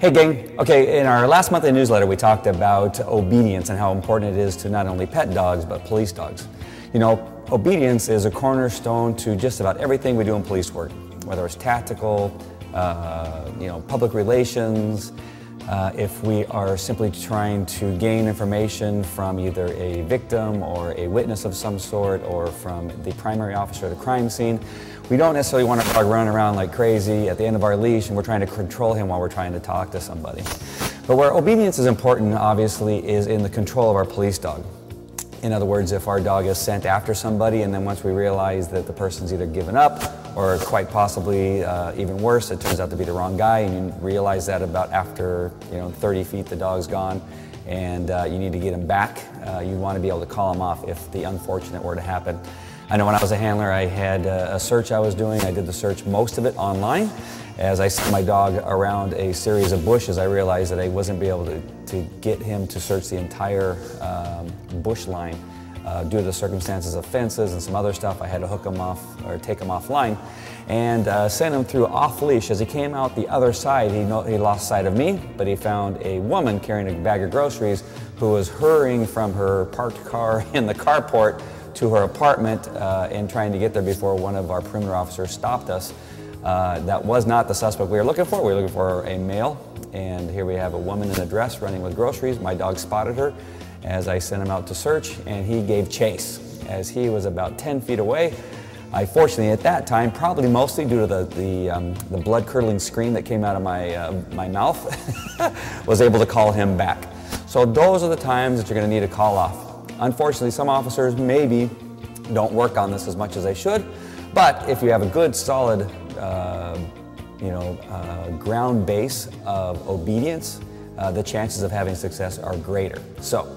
Hey gang, okay, in our last monthly newsletter we talked about obedience and how important it is to not only pet dogs but police dogs. You know, obedience is a cornerstone to just about everything we do in police work, whether it's tactical, public relations, if we are simply trying to gain information from either a victim or a witness of some sort or from the primary officer at a crime scene. We don't necessarily want our dog running around like crazy at the end of our leash and we're trying to control him while we're trying to talk to somebody. But where obedience is important, obviously, is in the control of our police dog. In other words, if our dog is sent after somebody and then once we realize that the person's either given up or quite possibly even worse, it turns out to be the wrong guy, and you realize that about after 30 feet the dog's gone and you need to get him back, you want to be able to call him off if the unfortunate were to happen. I know when I was a handler, I had a search I was doing. I did the search, most of it online. As I sent my dog around a series of bushes, I realized that I wasn't be able to get him to search the entire bush line due to the circumstances of fences and some other stuff. I had to hook him off or take him offline and send him through off leash. As he came out the other side, he lost sight of me, but he found a woman carrying a bag of groceries who was hurrying from her parked car in the carport to her apartment and trying to get there before one of our perimeter officers stopped us. That was not the suspect we were looking for. We were looking for a male, and here we have a woman in a dress running with groceries. My dog spotted her as I sent him out to search, and he gave chase. As he was about 10 feet away, I fortunately at that time, probably mostly due to the blood-curdling scream that came out of my mouth, was able to call him back. So those are the times that you're going to need to call off. Unfortunately, some officers maybe don't work on this as much as they should, but if you have a good, solid, ground base of obedience, the chances of having success are greater. So,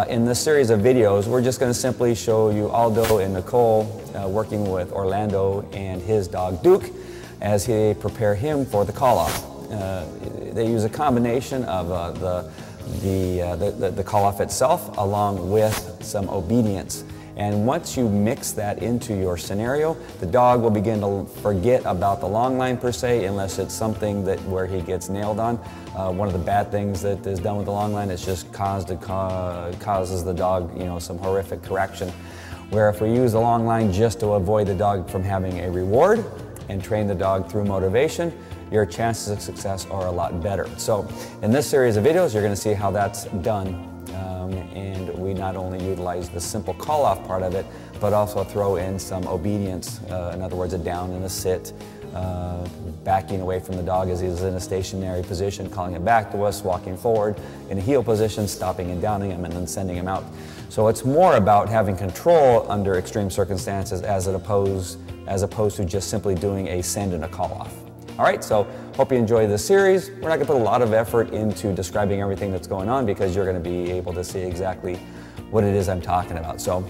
in this series of videos, we're just going to simply show you Aldo and Nicole working with Orlando and his dog Duke as they prepare him for the call-off. They use a combination of the call-off itself along with some obedience. And once you mix that into your scenario, the dog will begin to forget about the long line per se, unless it's something where he gets nailed on. One of the bad things that is done with the long line is just causes the dog some horrific correction. Where if we use the long line just to avoid the dog from having a reward and train the dog through motivation, your chances of success are a lot better. So in this series of videos, you're going to see how that's done. And we not only utilize the simple call-off part of it, but also throw in some obedience. In other words, a down and a sit, backing away from the dog as he's in a stationary position, calling him back to us, walking forward in a heel position, stopping and downing him, and then sending him out. So it's more about having control under extreme circumstances as opposed to just simply doing a send and a call-off. All right, so hope you enjoy this series. We're not going to put a lot of effort into describing everything that's going on because you're going to be able to see exactly what it is I'm talking about. So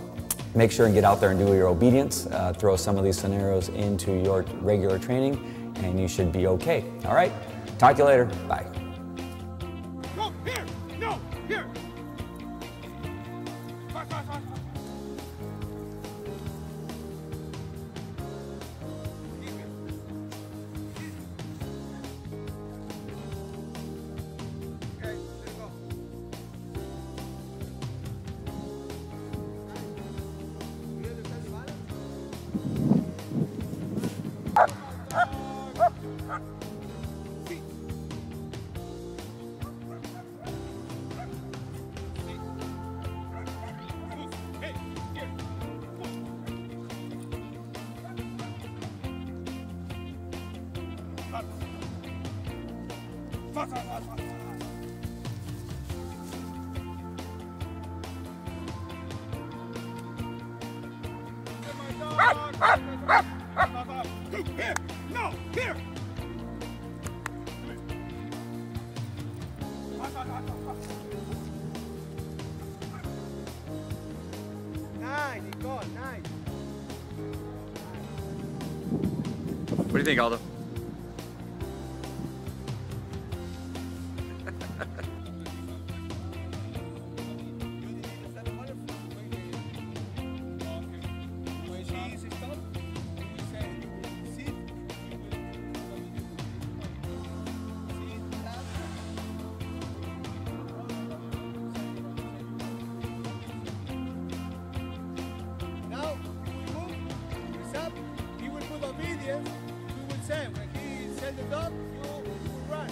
make sure and get out there and do your obedience. Throw some of these scenarios into your regular training and you should be okay. All right, talk to you later. Bye. No, here! No, here! Fast, fast, fast. Here! No! Here! Nice, Nicole, nice. What do you think, Aldo? obedience, we would say when he send the dog, you run.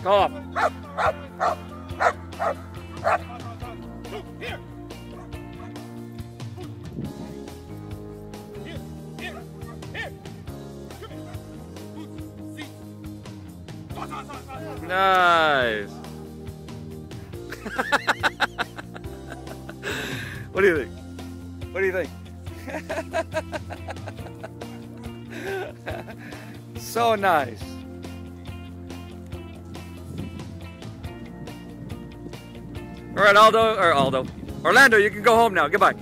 Come. Here. Here. Here. Here. Come here. Good. See. Nice. What do you think? What do you think? So nice. All right, Orlando, you can go home now. Goodbye.